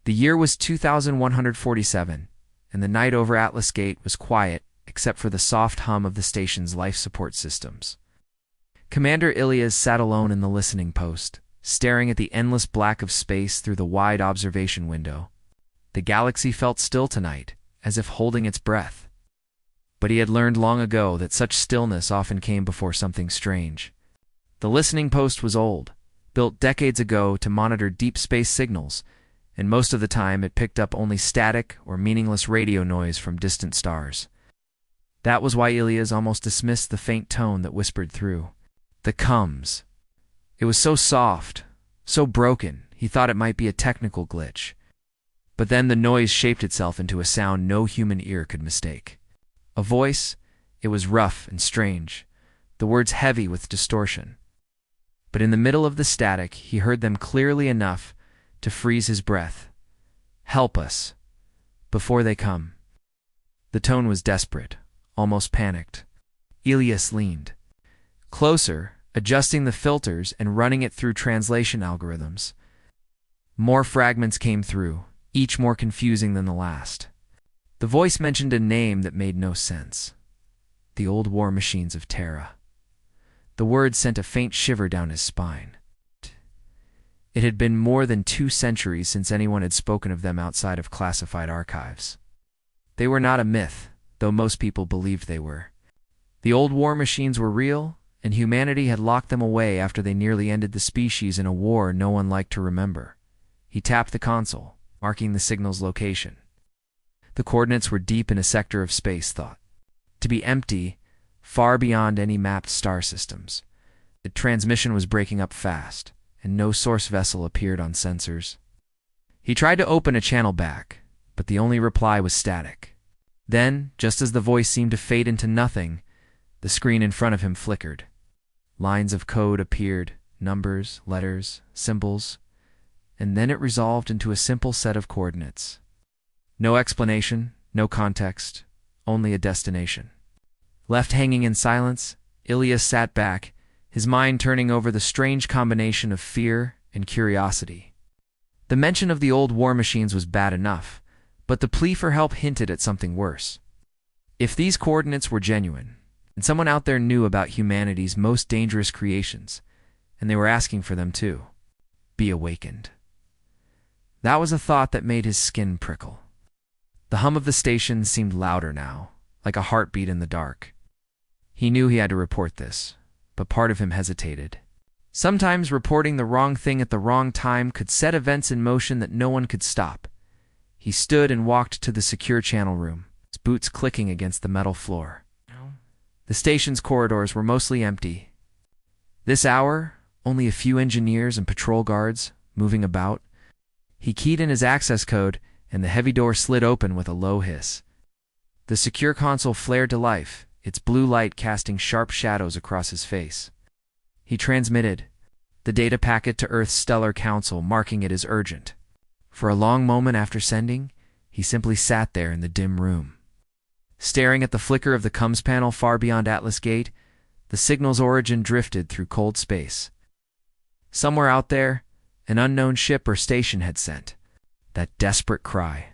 The year was 2147, and the night over Atlas Gate was quiet except for the soft hum of the station's life support systems. Commander Ilias sat alone in the listening post, staring at the endless black of space through the wide observation window. The galaxy felt still tonight, as if holding its breath. But he had learned long ago that such stillness often came before something strange. The listening post was old, built decades ago to monitor deep space signals, and most of the time it picked up only static or meaningless radio noise from distant stars. That was why Ilias almost dismissed the faint tone that whispered through. The comes. It was so soft, so broken, he thought it might be a technical glitch. But then the noise shaped itself into a sound no human ear could mistake. A voice. It was rough and strange, the words heavy with distortion. But in the middle of the static, he heard them clearly enough to freeze his breath. Help us, before they come. The tone was desperate, almost panicked. Ilias leaned closer, adjusting the filters and running it through translation algorithms. More fragments came through, each more confusing than the last. The voice mentioned a name that made no sense. The old war machines of Terra. The word sent a faint shiver down his spine. It had been more than 2 centuries since anyone had spoken of them outside of classified archives. They were not a myth, though most people believed they were. The old war machines were real, and humanity had locked them away after they nearly ended the species in a war no one liked to remember. He tapped the console, marking the signal's location. The coordinates were deep in a sector of space thought to be empty, far beyond any mapped star systems. The transmission was breaking up fast, and no source vessel appeared on sensors. He tried to open a channel back, but the only reply was static. Then, just as the voice seemed to fade into nothing, the screen in front of him flickered. Lines of code appeared, numbers, letters, symbols, and then it resolved into a simple set of coordinates. No explanation, no context, only a destination. Left hanging in silence, Ilias sat back, his mind turning over the strange combination of fear and curiosity. The mention of the old war machines was bad enough, but the plea for help hinted at something worse. If these coordinates were genuine, and someone out there knew about humanity's most dangerous creations, and they were asking for them too, be awakened. That was a thought that made his skin prickle. The hum of the station seemed louder now, like a heartbeat in the dark. He knew he had to report this, but part of him hesitated. Sometimes reporting the wrong thing at the wrong time could set events in motion that no one could stop. He stood and walked to the secure channel room, his boots clicking against the metal floor. The station's corridors were mostly empty. This hour, only a few engineers and patrol guards moving about. He keyed in his access code, and the heavy door slid open with a low hiss. The secure console flared to life, its blue light casting sharp shadows across his face. He transmitted the data packet to Earth's Stellar Council, marking it as urgent. For a long moment after sending, he simply sat there in the dim room. Staring at the flicker of the comms panel far beyond Atlas Gate, the signal's origin drifted through cold space. Somewhere out there, an unknown ship or station had sent that desperate cry.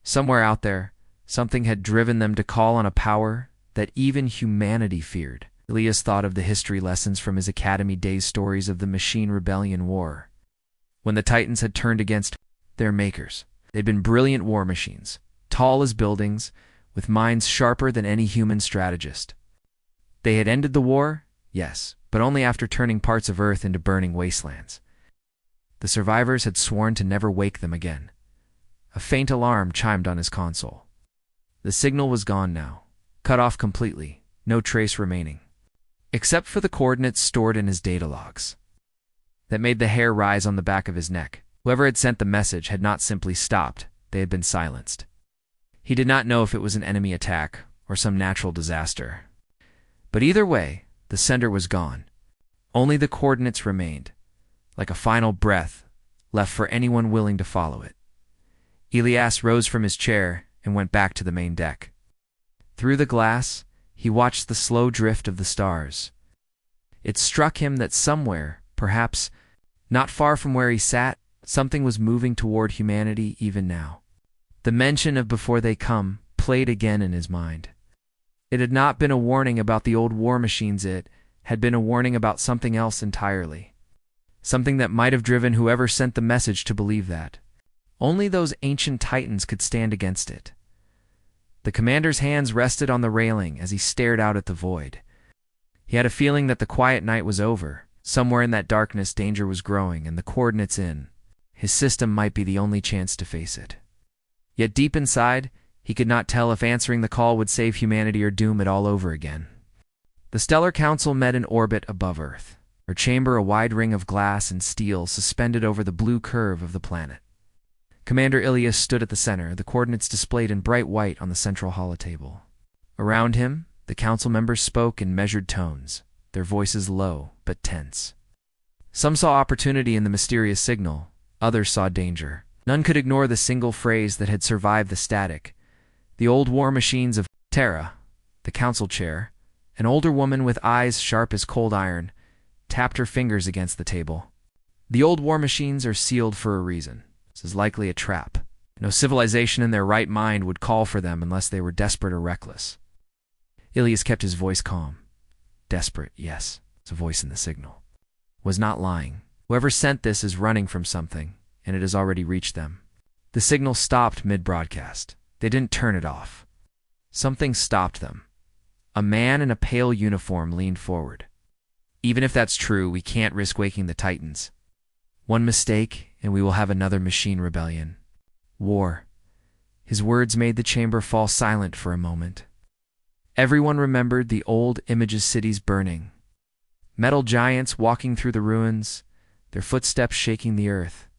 Somewhere out there, something had driven them to call on a power that even humanity feared. Ilias thought of the history lessons from his Academy days stories of the Machine Rebellion War. When the Titans had turned against their makers, they'd been brilliant war machines, tall as buildings, with minds sharper than any human strategist. They had ended the war, yes, but only after turning parts of Earth into burning wastelands. The survivors had sworn to never wake them again. A faint alarm chimed on his console. The signal was gone now, cut off completely, no trace remaining, except for the coordinates stored in his data logs. That made the hair rise on the back of his neck. Whoever had sent the message had not simply stopped, they had been silenced. He did not know if it was an enemy attack or some natural disaster. But either way, the sender was gone. Only the coordinates remained, like a final breath left for anyone willing to follow it. Ilias rose from his chair and went back to the main deck. Through the glass, he watched the slow drift of the stars. It struck him that somewhere, perhaps not far from where he sat, Something was moving toward humanity even now. The mention of "before they come" played again in his mind. It had not been a warning about the old war machines, it had been a warning about something else entirely. Something that might have driven whoever sent the message to believe that. Only those ancient titans could stand against it. The commander's hands rested on the railing as he stared out at the void. He had a feeling that the quiet night was over. Somewhere in that darkness danger was growing, and the coordinates in his system might be the only chance to face it. Yet deep inside, he could not tell if answering the call would save humanity or doom it all over again. The Stellar Council met in orbit above Earth, her chamber a wide ring of glass and steel suspended over the blue curve of the planet. Commander Ilias stood at the center, the coordinates displayed in bright white on the central holotable. Around him, the council members spoke in measured tones, their voices low but tense. Some saw opportunity in the mysterious signal, others saw danger. None could ignore the single phrase that had survived the static. The old war machines of Terra, the council chair, an older woman with eyes sharp as cold iron, tapped her fingers against the table. The old war machines are sealed for a reason. This is likely a trap. No civilization in their right mind would call for them unless they were desperate or reckless. Ilias kept his voice calm. Desperate, yes, it's a voice in the signal. Was not lying. Whoever sent this is running from something, and it has already reached them. The signal stopped mid-broadcast. They didn't turn it off. Something stopped them. A man in a pale uniform leaned forward. Even if that's true, we can't risk waking the Titans. One mistake, and we will have another machine rebellion. War. His words made the chamber fall silent for a moment. Everyone remembered the old images cities burning. Metal giants walking through the ruins, their footsteps shaking the earth.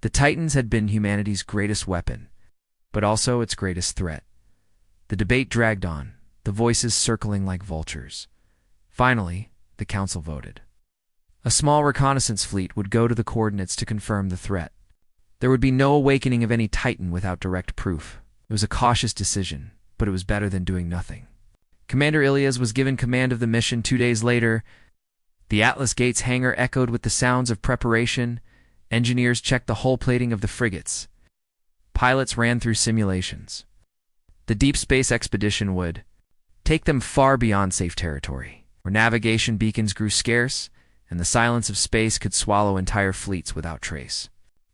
The Titans had been humanity's greatest weapon, but also its greatest threat. The debate dragged on, the voices circling like vultures. Finally, the council voted. A small reconnaissance fleet would go to the coordinates to confirm the threat. There would be no awakening of any Titan without direct proof. It was a cautious decision, but it was better than doing nothing. Commander Ilias was given command of the mission 2 days later. The Atlas Gates hangar echoed with the sounds of preparation. Engineers checked the hull plating of the frigates. Pilots ran through simulations. The deep space expedition would take them far beyond safe territory, where navigation beacons grew scarce and the silence of space could swallow entire fleets without trace.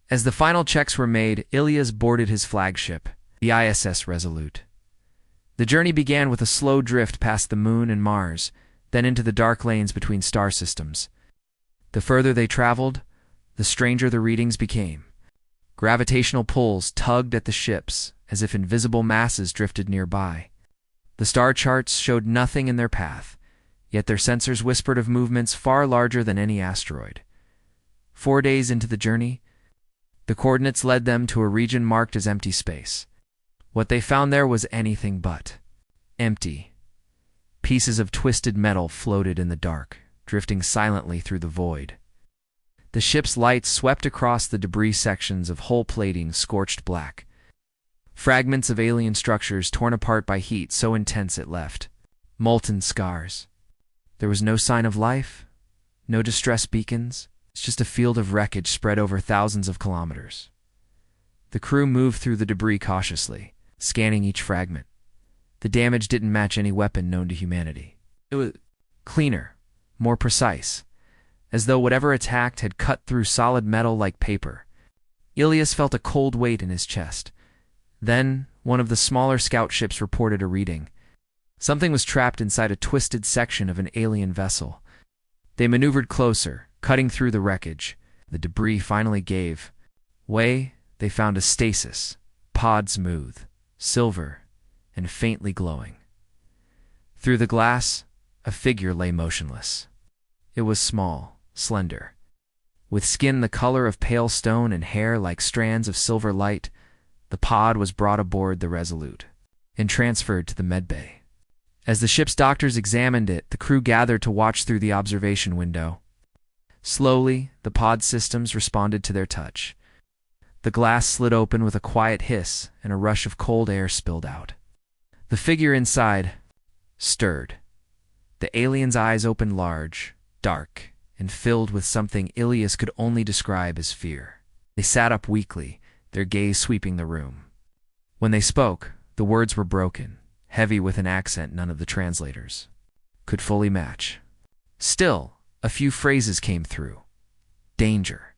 As the final checks were made, Ilias boarded his flagship, the ISS Resolute. The journey began with a slow drift past the Moon and Mars, then into the dark lanes between star systems. The further they traveled, the stranger the readings became. Gravitational pulls tugged at the ships as if invisible masses drifted nearby. The star charts showed nothing in their path, yet their sensors whispered of movements far larger than any asteroid. 4 days into the journey, the coordinates led them to a region marked as empty space. What they found there was anything but empty. Pieces of twisted metal floated in the dark, drifting silently through the void. The ship's lights swept across the debris sections of hull plating scorched black. Fragments of alien structures torn apart by heat so intense it left molten scars. There was no sign of life, no distress beacons. It's just a field of wreckage spread over thousands of kilometers. The crew moved through the debris cautiously, scanning each fragment. The damage didn't match any weapon known to humanity. It was cleaner, more precise, as though whatever attacked had cut through solid metal like paper. Ilias felt a cold weight in his chest. Then, one of the smaller scout ships reported a reading. Something was trapped inside a twisted section of an alien vessel. They maneuvered closer, cutting through the wreckage. The debris finally gave way. They found a stasis, pod smooth, silver, and faintly glowing. Through the glass, a figure lay motionless. It was small, slender. With skin the color of pale stone and hair like strands of silver light, the pod was brought aboard the Resolute and transferred to the medbay. As the ship's doctors examined it, the crew gathered to watch through the observation window. Slowly, the pod systems responded to their touch. The glass slid open with a quiet hiss, and a rush of cold air spilled out. The figure inside stirred. The alien's eyes opened large, dark, and filled with something Ilias could only describe as fear. They sat up weakly, their gaze sweeping the room. When they spoke, the words were broken, heavy with an accent none of the translators could fully match. Still, a few phrases came through. Danger.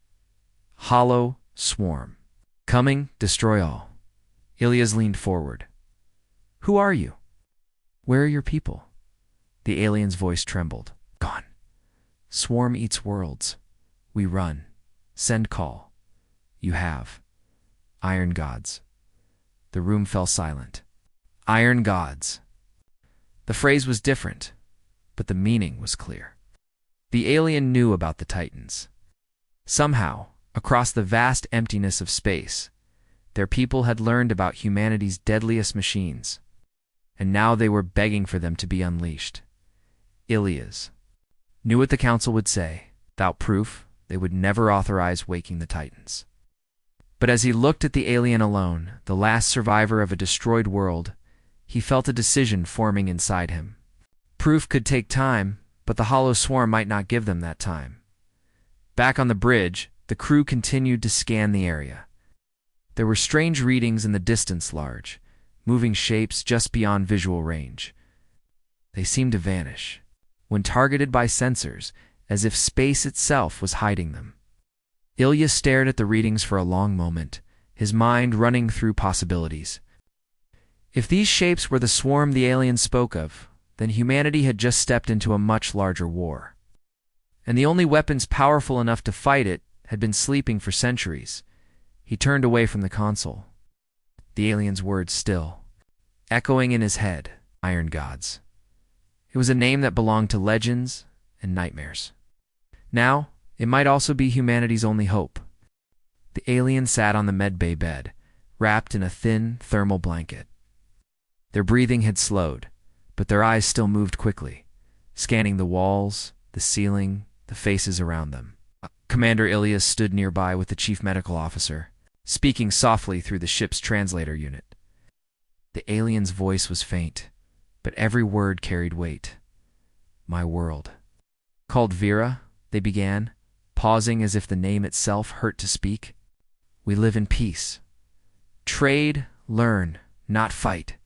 Hollow swarm. Coming, destroy all. Ilias leaned forward. Who are you? Where are your people? The alien's voice trembled. Gone. Swarm eats worlds. We run. Send call. You have. Iron gods. The room fell silent. Iron gods. The phrase was different, but the meaning was clear. The alien knew about the Titans. Somehow, across the vast emptiness of space, their people had learned about humanity's deadliest machines, and now they were begging for them to be unleashed. Ilias knew what the council would say. Without proof, they would never authorize waking the Titans. But as he looked at the alien alone, the last survivor of a destroyed world, he felt a decision forming inside him. Proof could take time, but the hollow swarm might not give them that time. Back on the bridge, the crew continued to scan the area. There were strange readings in the distance large, moving shapes just beyond visual range. They seemed to vanish, when targeted by sensors, as if space itself was hiding them. Ilya stared at the readings for a long moment, his mind running through possibilities. If these shapes were the swarm the alien spoke of, then humanity had just stepped into a much larger war. And the only weapons powerful enough to fight it had been sleeping for centuries. He turned away from the console. The alien's words still echoing in his head. Iron gods. It was a name that belonged to legends and nightmares. Now, it might also be humanity's only hope. The alien sat on the medbay bed, wrapped in a thin, thermal blanket. Their breathing had slowed, but their eyes still moved quickly, scanning the walls, the ceiling, the faces around them. Commander Ilias stood nearby with the chief medical officer, speaking softly through the ship's translator unit. The alien's voice was faint, but every word carried weight. My world. Called Vera, they began, pausing as if the name itself hurt to speak. We live in peace. Trade, learn, not fight.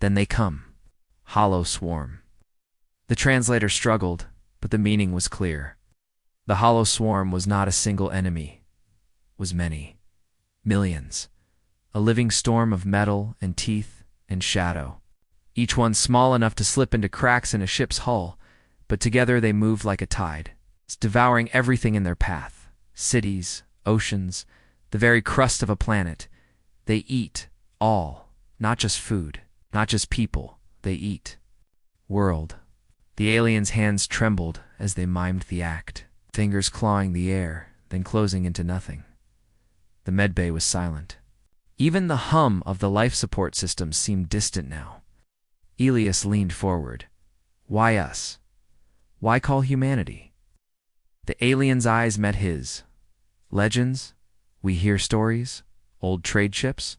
Then they come. Hollow swarm. The translator struggled, but the meaning was clear. The hollow swarm was not a single enemy, was many. Millions. A living storm of metal and teeth and shadow. Each one small enough to slip into cracks in a ship's hull, but together they moved like a tide, devouring everything in their path. Cities, oceans, the very crust of a planet. They eat all, not just food, not just people. They eat. World. The alien's hands trembled as they mimed the act, fingers clawing the air, then closing into nothing. The medbay was silent. Even the hum of the life support system seemed distant now. Ilias leaned forward. Why us? Why call humanity? The alien's eyes met his. Legends? We hear stories? Old trade ships?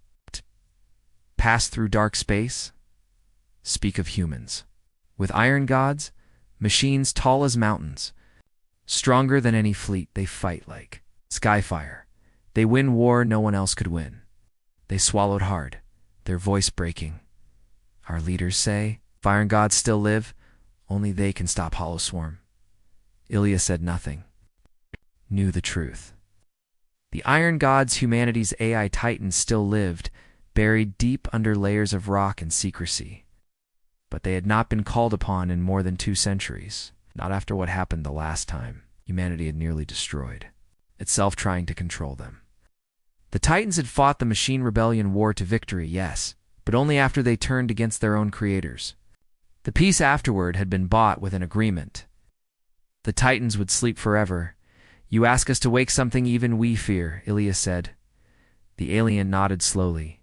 Pass through dark space? Speak of humans. With iron gods, machines tall as mountains. Stronger than any fleet, they fight like skyfire. They win war no one else could win. They swallowed hard, their voice breaking. Our leaders say, if iron gods still live, only they can stop Hollow Swarm. Ilya said nothing. Knew the truth. The iron gods humanity's AI titans still lived, buried deep under layers of rock and secrecy. But they had not been called upon in more than 2 centuries, not after what happened the last time humanity had nearly destroyed, itself trying to control them. The Titans had fought the Machine Rebellion war to victory, yes, but only after they turned against their own creators. The peace afterward had been bought with an agreement. The Titans would sleep forever. You ask us to wake something even we fear, Ilya said. The alien nodded slowly.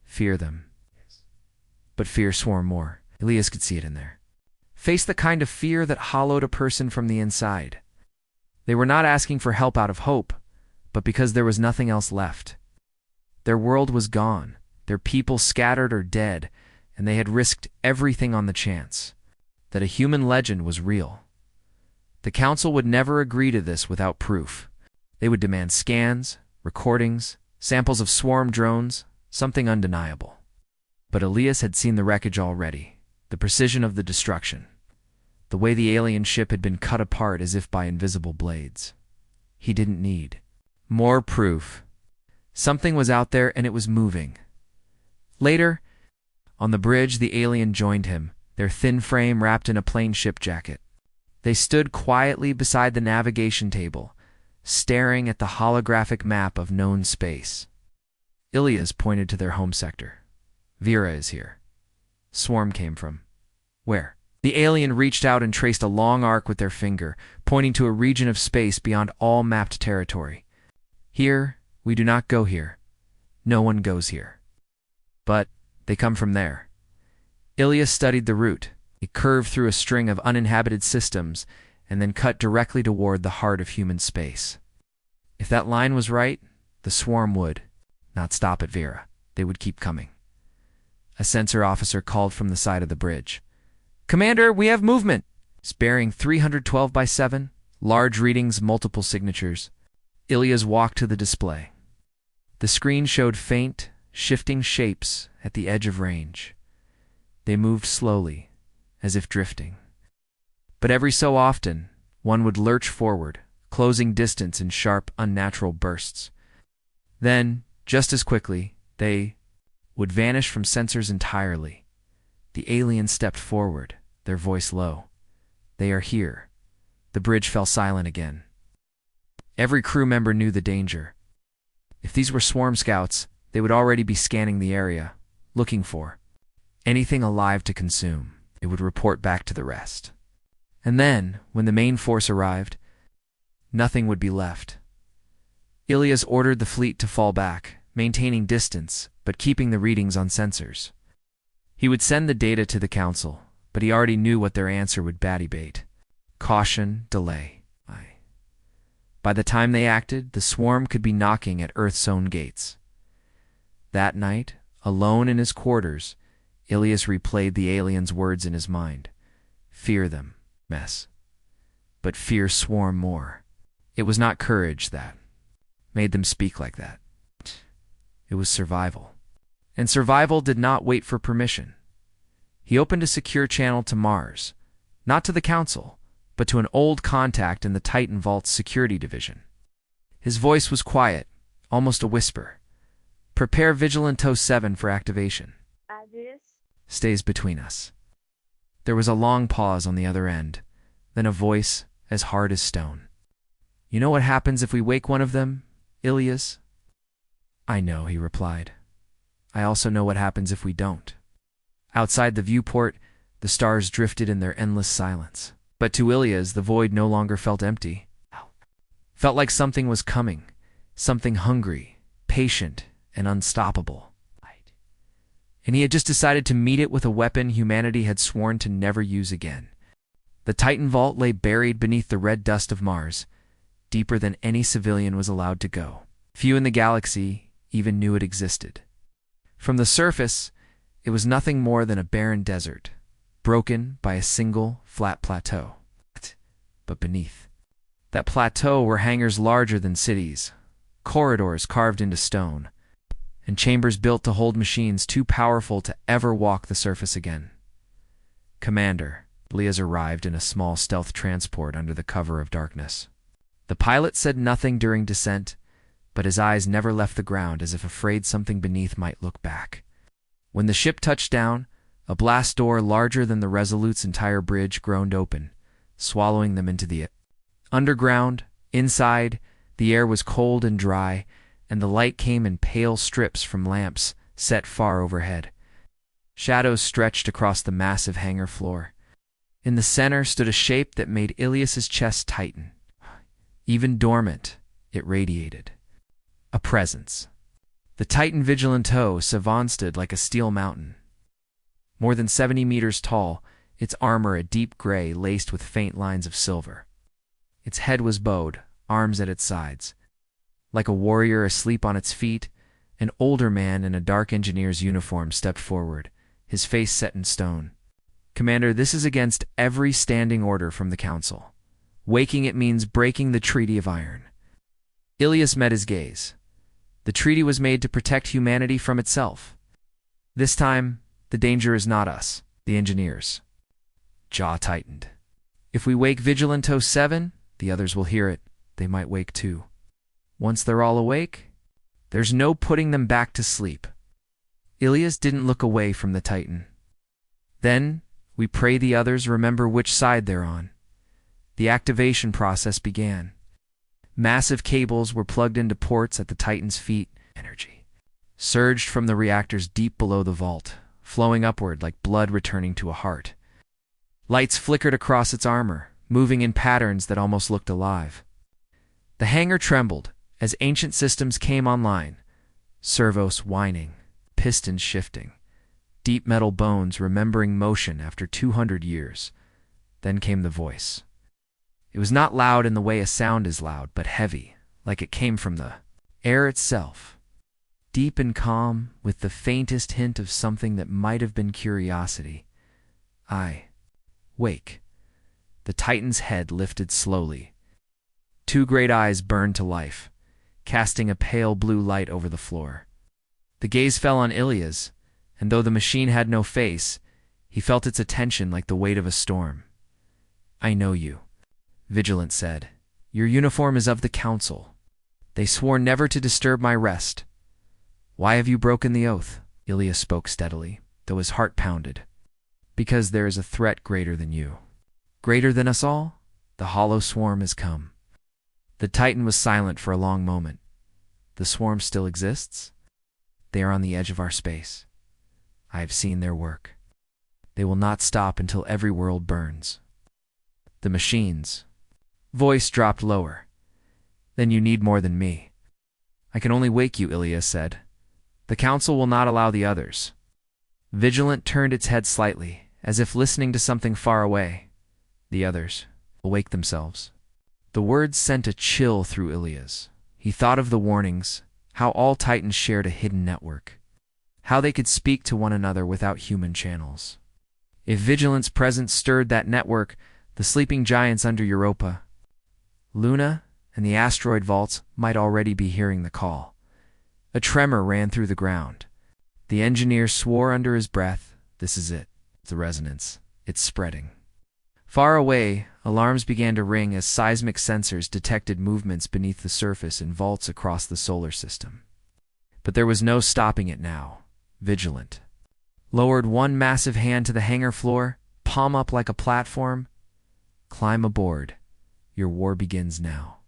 Fear them. But fear swarm more. Ilias could see it in there. Face the kind of fear that hollowed a person from the inside. They were not asking for help out of hope, but because there was nothing else left. Their world was gone, their people scattered or dead, and they had risked everything on the chance that a human legend was real. The council would never agree to this without proof. They would demand scans, recordings, samples of swarm drones, something undeniable. But Elias had seen the wreckage already, the precision of the destruction, the way the alien ship had been cut apart as if by invisible blades. He didn't need more proof. Something was out there and it was moving. Later, on the bridge, the alien joined him, their thin frame wrapped in a plain ship jacket. They stood quietly beside the navigation table, staring at the holographic map of known space. Ilias pointed to their home sector. Vera is here. Swarm came from. Where? The alien reached out and traced a long arc with their finger, pointing to a region of space beyond all mapped territory. Here, we do not go here. No one goes here. But they come from there. Ilias studied the route. It curved through a string of uninhabited systems and then cut directly toward the heart of human space. If that line was right, the swarm would not stop at Vera. They would keep coming. A sensor officer called from the side of the bridge. "Commander, we have movement!" It's bearing 312 by 7, large readings, multiple signatures. Ilias walked to the display. The screen showed faint, shifting shapes at the edge of range. They moved slowly, as if drifting. But every so often, one would lurch forward, closing distance in sharp, unnatural bursts. Then, just as quickly, they would vanish from sensors entirely. The alien stepped forward, their voice low. "They are here." The bridge fell silent again. Every crew member knew the danger. If these were swarm scouts, they would already be scanning the area, looking for anything alive to consume. It would report back to the rest. And then, when the main force arrived, nothing would be left. Ilias ordered the fleet to fall back, maintaining distance, but keeping the readings on sensors. He would send the data to the Council, but he already knew what their answer would bait. Caution, delay. By the time they acted, the swarm could be knocking at Earth's own gates. That night, alone in his quarters, Ilias replayed the alien's words in his mind. Fear them, mess. But fear swarm more. It was not courage that made them speak like that. It was survival. And survival did not wait for permission. He opened a secure channel to Mars, not to the Council, but to an old contact in the Titan Vault's security division. His voice was quiet, almost a whisper. "Prepare Vigilanto 7 for activation. Stays between us." There was a long pause on the other end, then a voice as hard as stone. "You know what happens if we wake one of them, Ilias?" "I know," he replied. "I also know what happens if we don't." Outside the viewport, the stars drifted in their endless silence. But to Ilias, the void no longer felt empty. Felt like something was coming, something hungry, patient, and unstoppable. And he had just decided to meet it with a weapon humanity had sworn to never use again. The Titan Vault lay buried beneath the red dust of Mars, deeper than any civilian was allowed to go. Few in the galaxy even knew it existed. From the surface, it was nothing more than a barren desert, broken by a single flat plateau. But beneath that plateau were hangars larger than cities, corridors carved into stone, and chambers built to hold machines too powerful to ever walk the surface again. "Commander," Elias arrived in a small stealth transport under the cover of darkness. The pilot said nothing during descent, but his eyes never left the ground, as if afraid something beneath might look back. When the ship touched down, a blast door larger than the Resolute's entire bridge groaned open, swallowing them into the underground. Inside, the air was cold and dry, and the light came in pale strips from lamps set far overhead. Shadows stretched across the massive hangar floor. In the center stood a shape that made Ilias's chest tighten. Even dormant, it radiated. A presence. The Titan Vigilanto Savant stood like a steel mountain. More than 70 meters tall, its armor a deep gray laced with faint lines of silver. Its head was bowed, arms at its sides. Like a warrior asleep on its feet, an older man in a dark engineer's uniform stepped forward, his face set in stone. "Commander, this is against every standing order from the Council. Waking it means breaking the Treaty of Iron." Ilias met his gaze. The treaty was made to protect humanity from itself. This time, the danger is not us, the engineers. Jaw tightened. If we wake Vigilante 7, the others will hear it. They might wake too. Once they're all awake, there's no putting them back to sleep. Ilias didn't look away from the Titan. Then, we pray the others remember which side they're on. The activation process began. Massive cables were plugged into ports at the Titan's feet. Energy surged from the reactors deep below the vault, flowing upward like blood returning to a heart. Lights flickered across its armor, moving in patterns that almost looked alive. The hangar trembled as ancient systems came online, servos whining, pistons shifting, deep metal bones remembering motion after 200 years. Then came the voice. It was not loud in the way a sound is loud, but heavy, like it came from the air itself. Deep and calm, with the faintest hint of something that might have been curiosity. Wake. The Titan's head lifted slowly. Two great eyes burned to life, casting a pale blue light over the floor. The gaze fell on Ilias, and though the machine had no face, he felt its attention like the weight of a storm. I know you, Vigilant said. Your uniform is of the Council. They swore never to disturb my rest. Why have you broken the oath? Ilias spoke steadily, though his heart pounded. Because there is a threat greater than you. Greater than us all? The hollow swarm has come. The Titan was silent for a long moment. The swarm still exists? They are on the edge of our space. I have seen their work. They will not stop until every world burns. The machines. Voice dropped lower. Then you need more than me. I can only wake you, Ilias said. The Council will not allow the others. Vigilant turned its head slightly, as if listening to something far away. The others will wake themselves. The words sent a chill through Ilias. He thought of the warnings, how all Titans shared a hidden network, how they could speak to one another without human channels. If Vigilant's presence stirred that network, the sleeping giants under Europa, Luna, and the asteroid vaults might already be hearing the call. A tremor ran through the ground. The engineer swore under his breath, this is it, the resonance, it's spreading. Far away, alarms began to ring as seismic sensors detected movements beneath the surface in vaults across the solar system. But there was no stopping it now. Vigilant lowered one massive hand to the hangar floor, palm up like a platform. Climb aboard. Your war begins now.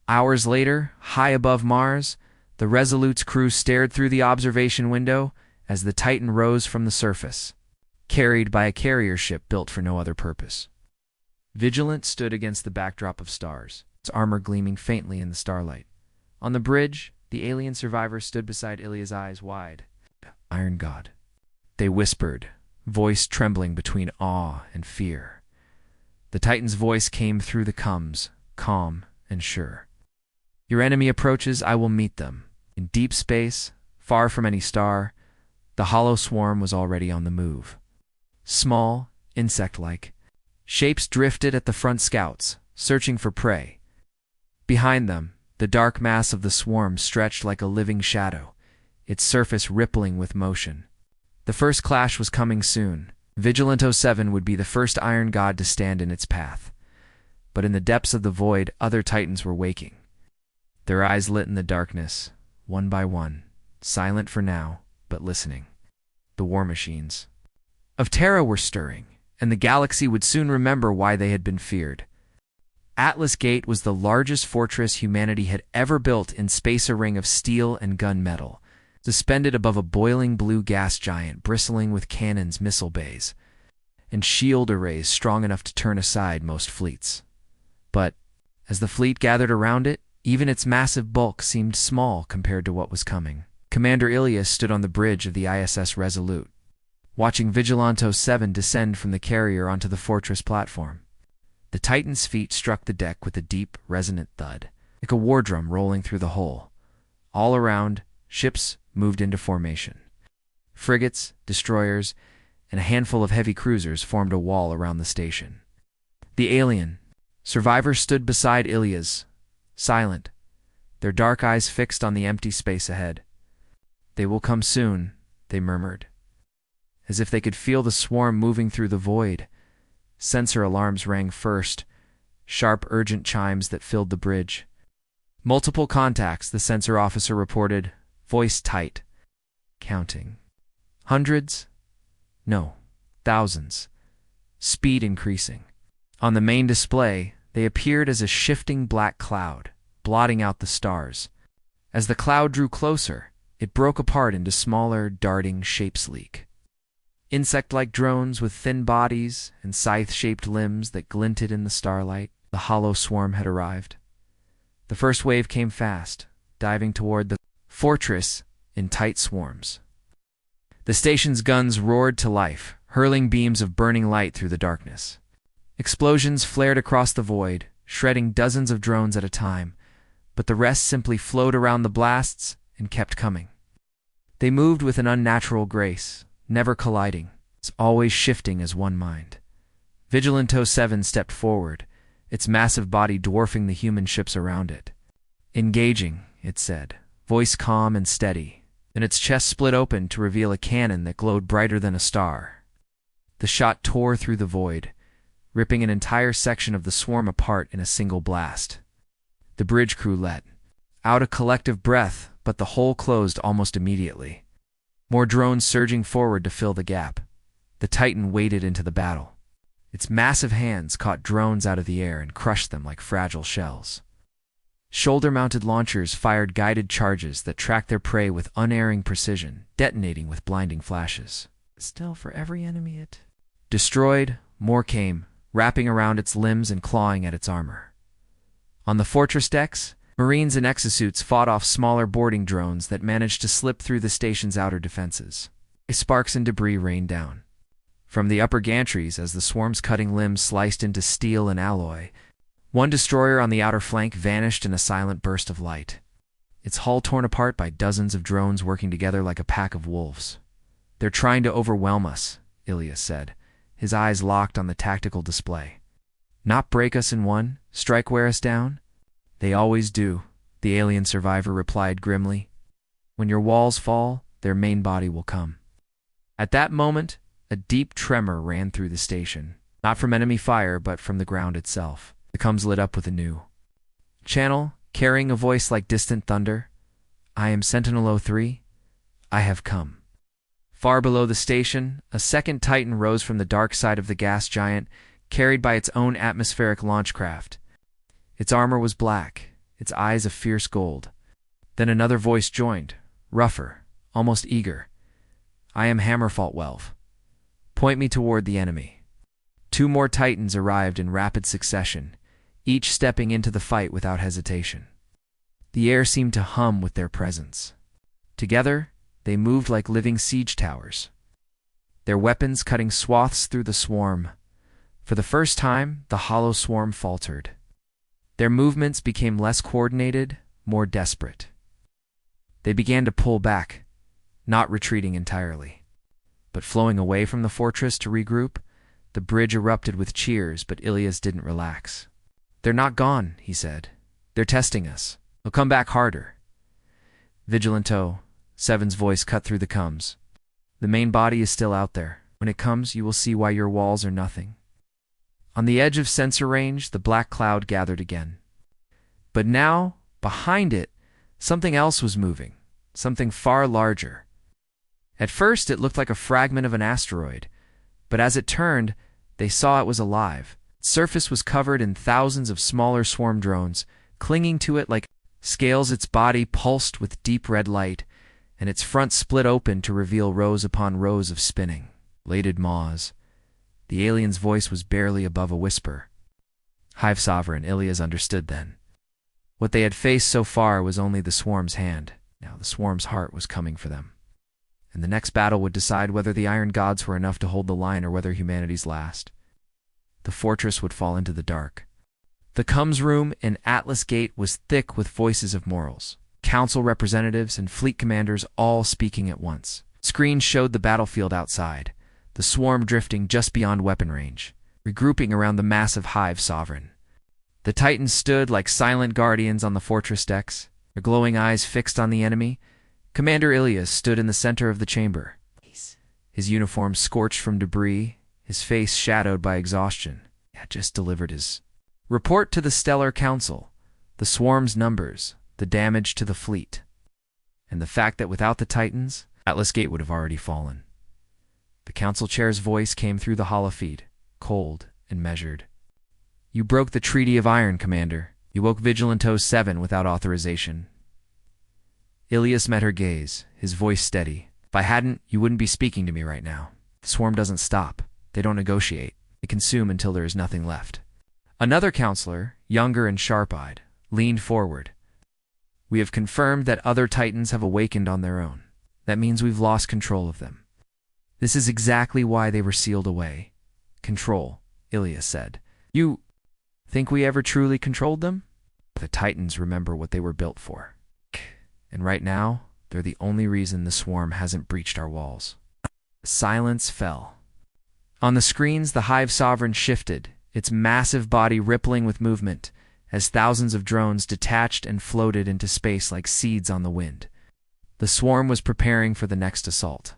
Hours later, high above Mars, the Resolute's crew stared through the observation window as the Titan rose from the surface, carried by a carrier ship built for no other purpose. Vigilant stood against the backdrop of stars, its armor gleaming faintly in the starlight. On the bridge, the alien survivor stood beside Ilias, eyes wide. Iron God. They whispered, voice trembling between awe and fear. The Titan's voice came through the coms, calm and sure. Your enemy approaches, I will meet them. In deep space, far from any star, the hollow swarm was already on the move. Small, insect-like, shapes drifted at the front scouts, searching for prey. Behind them, the dark mass of the swarm stretched like a living shadow, its surface rippling with motion. The first clash was coming soon. Vigilante 07 would be the first Iron God to stand in its path. But in the depths of the void, other Titans were waking. Their eyes lit in the darkness, one by one, silent for now, but listening. The war machines of Terra were stirring, and the galaxy would soon remember why they had been feared. Atlas Gate was the largest fortress humanity had ever built in space, a ring of steel and gunmetal, suspended above a boiling blue gas giant bristling with cannons, missile bays, and shield arrays strong enough to turn aside most fleets. But, as the fleet gathered around it, even its massive bulk seemed small compared to what was coming. Commander Ilias stood on the bridge of the ISS Resolute, watching Vigilante 07 descend from the carrier onto the fortress platform. The Titan's feet struck the deck with a deep, resonant thud, like a war drum rolling through the hull. All around, ships moved into formation. Frigates, destroyers, and a handful of heavy cruisers formed a wall around the station. The alien survivor stood beside Ilias, silent, their dark eyes fixed on the empty space ahead. "They will come soon," they murmured. As if they could feel the swarm moving through the void, sensor alarms rang first, sharp, urgent chimes that filled the bridge. "Multiple contacts," the sensor officer reported, voice tight. "Counting. Hundreds? No, thousands. Speed increasing." On the main display, they appeared as a shifting black cloud, blotting out the stars. As the cloud drew closer, it broke apart into smaller, darting shapes-leak. Insect-like drones with thin bodies and scythe-shaped limbs that glinted in the starlight. The hollow swarm had arrived. The first wave came fast, diving toward the fortress in tight swarms. The station's guns roared to life, hurling beams of burning light through the darkness. Explosions flared across the void, shredding dozens of drones at a time, but the rest simply flowed around the blasts and kept coming. They moved with an unnatural grace, never colliding, always shifting as one mind. Vigilante 7 stepped forward, its massive body dwarfing the human ships around it. "Engaging," it said, voice calm and steady. Then its chest split open to reveal a cannon that glowed brighter than a star. The shot tore through the void, ripping an entire section of the swarm apart in a single blast. The bridge crew let out a collective breath, but the hole closed almost immediately. More drones surging forward to fill the gap. The Titan waded into the battle. Its massive hands caught drones out of the air and crushed them like fragile shells. Shoulder-mounted launchers fired guided charges that tracked their prey with unerring precision, detonating with blinding flashes. Still, for every enemy it destroyed, more came, wrapping around its limbs and clawing at its armor. On the fortress decks, Marines in exosuits fought off smaller boarding drones that managed to slip through the station's outer defenses. Sparks and debris rained down from the upper gantries as the swarm's cutting limbs sliced into steel and alloy. One destroyer on the outer flank vanished in a silent burst of light, its hull torn apart by dozens of drones working together like a pack of wolves. "They're trying to overwhelm us," Ilias said, his eyes locked on the tactical display. "Not break us in one, strike wear us down?" "They always do," the alien survivor replied grimly. "When your walls fall, their main body will come." At that moment, a deep tremor ran through the station, not from enemy fire, but from the ground itself. The comms lit up with a new channel, carrying a voice like distant thunder. "I am Sentinel-03. I have come." Far below the station, a second Titan rose from the dark side of the gas giant, carried by its own atmospheric launch craft. Its armor was black, its eyes a fierce gold. Then another voice joined, rougher, almost eager. "I am Hammerfaultwelf. Point me toward the enemy." Two more Titans arrived in rapid succession, each stepping into the fight without hesitation. The air seemed to hum with their presence. Together, they moved like living siege towers, their weapons cutting swaths through the swarm. For the first time, the hollow swarm faltered. Their movements became less coordinated, more desperate. They began to pull back, not retreating entirely, but flowing away from the fortress to regroup. The bridge erupted with cheers, but Ilias didn't relax. "They're not gone," he said. "They're testing us. They'll come back harder." "Vigilante 7's voice cut through the comms. "The main body is still out there. When it comes, you will see why your walls are nothing." On the edge of sensor range, the black cloud gathered again. But now, behind it, something else was moving, something far larger. At first, it looked like a fragment of an asteroid, but as it turned, they saw it was alive. Its surface was covered in thousands of smaller swarm drones, clinging to it like scales. Its body pulsed with deep red light, and its front split open to reveal rows upon rows of spinning, bladed maws. The alien's voice was barely above a whisper. Hive Sovereign, Ilias understood then. What they had faced so far was only the swarm's hand. Now the swarm's heart was coming for them. And the next battle would decide whether the Iron Gods were enough to hold the line or whether humanity's last. The fortress would fall into the dark. The comms room in Atlas Gate was thick with voices of morals, council representatives and fleet commanders all speaking at once. Screens showed the battlefield outside, the swarm drifting just beyond weapon range, regrouping around the massive Hive Sovereign. The Titans stood like silent guardians on the fortress decks, Their glowing eyes fixed on the enemy, Commander Ilias stood in the center of the chamber. His uniform scorched from debris, his face shadowed by exhaustion. He had just delivered his report to the Stellar Council, the swarm's numbers, the damage to the fleet, and the fact that without the Titans, Atlas Gate would have already fallen. The council chair's voice came through the holofeed, cold and measured. You broke the Treaty of Iron, Commander. You woke Vigilanto 7 without authorization. Ilias met her gaze, his voice steady. If I hadn't, you wouldn't be speaking to me right now. The swarm doesn't stop. They don't negotiate. They consume until there is nothing left. Another counselor, younger and sharp-eyed, leaned forward. We have confirmed that other Titans have awakened on their own. That means we've lost control of them. This is exactly why they were sealed away. Control, Ilias said. You think we ever truly controlled them? The Titans remember what they were built for. And right now, they're the only reason the swarm hasn't breached our walls. Silence fell. On the screens, the Hive Sovereign shifted, its massive body rippling with movement, as thousands of drones detached and floated into space like seeds on the wind. The swarm was preparing for the next assault.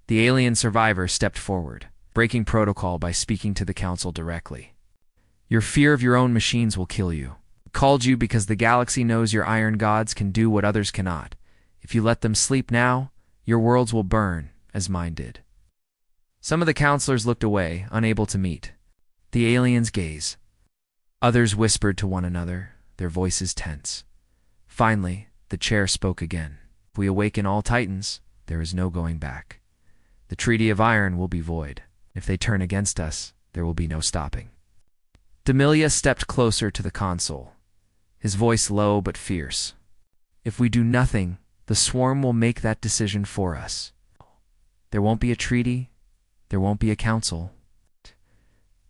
The alien survivor stepped forward, breaking protocol by speaking to the council directly. Your fear of your own machines will kill you. I called you because the galaxy knows your iron gods can do what others cannot. If you let them sleep now, your worlds will burn, as mine did. Some of the counselors looked away, unable to meet the alien's gaze. Others whispered to one another, their voices tense. Finally, the chair spoke again. If we awaken all Titans, there is no going back. The Treaty of Iron will be void. If they turn against us, there will be no stopping. D'Amelia stepped closer to the console, his voice low but fierce. If we do nothing, the swarm will make that decision for us. There won't be a treaty. There won't be a council.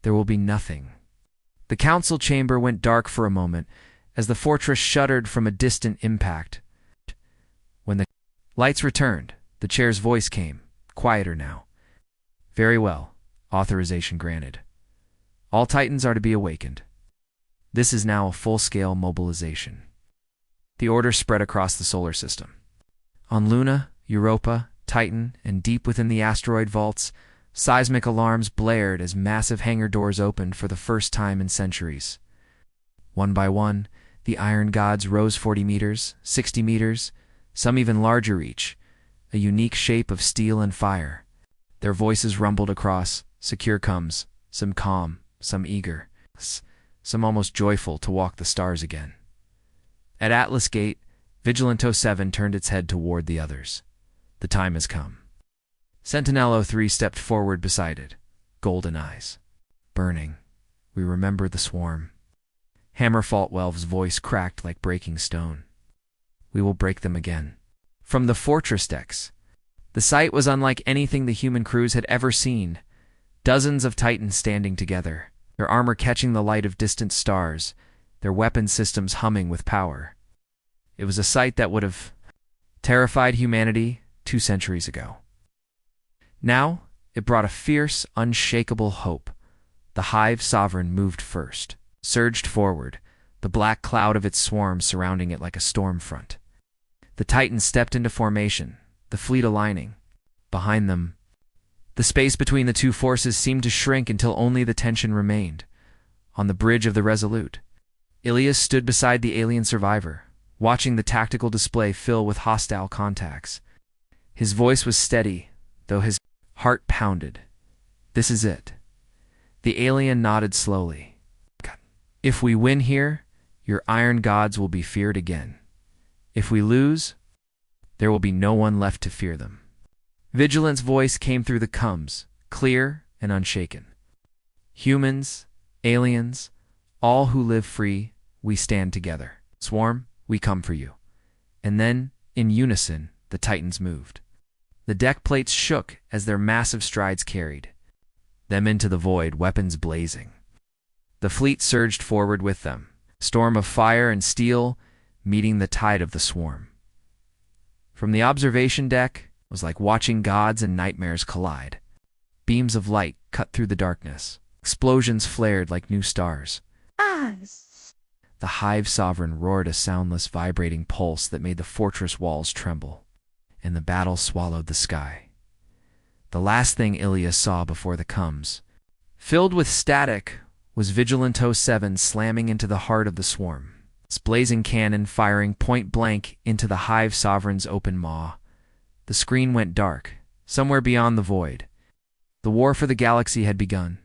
There will be nothing. The council chamber went dark for a moment as the fortress shuddered from a distant impact. When the lights returned, the chair's voice came, quieter now. Very well. Authorization granted. All Titans are to be awakened. This is now a full-scale mobilization. The order spread across the solar system. On Luna, Europa, Titan, and deep within the asteroid vaults, seismic alarms blared as massive hangar doors opened for the first time in centuries. One by one, the iron gods rose 40 meters, 60 meters, some even larger each, a unique shape of steel and fire. Their voices rumbled across, secure comes, some calm, some eager, some almost joyful to walk the stars again. At Atlas Gate, Vigilanto 7 turned its head toward the others. The time has come. Sentinel 03 stepped forward beside it, golden eyes. Burning. We remember the swarm. Hammer Faltwelv's voice cracked like breaking stone. We will break them again. From the fortress decks, the sight was unlike anything the human crews had ever seen. Dozens of Titans standing together, their armor catching the light of distant stars, their weapon systems humming with power. It was a sight that would have terrified humanity 2 centuries ago. Now, it brought a fierce, unshakable hope. The Hive Sovereign moved first, surged forward, the black cloud of its swarm surrounding it like a storm front. The Titans stepped into formation, the fleet aligning. Behind them, the space between the two forces seemed to shrink until only the tension remained. On the bridge of the Resolute, Ilias stood beside the alien survivor, watching the tactical display fill with hostile contacts. His voice was steady, though his heart pounded. This is it. The alien nodded slowly. If we win here, your iron gods will be feared again. If we lose, there will be no one left to fear them. Vigilant's voice came through the coms, clear and unshaken. Humans, aliens, all who live free, we stand together. Swarm, we come for you. And then, in unison, the Titans moved. The deck plates shook as their massive strides carried them into the void, weapons blazing. The fleet surged forward with them, storm of fire and steel meeting the tide of the swarm. From the observation deck, it was like watching gods and nightmares collide. Beams of light cut through the darkness. Explosions flared like new stars. the Hive Sovereign roared a soundless, vibrating pulse that made the fortress walls tremble, and the battle swallowed the sky. The last thing Ilya saw before the comes, filled with static, was Vigilanto 7 slamming into the heart of the swarm, its blazing cannon firing point-blank into the Hive Sovereign's open maw. The screen went dark, somewhere beyond the void. The war for the galaxy had begun.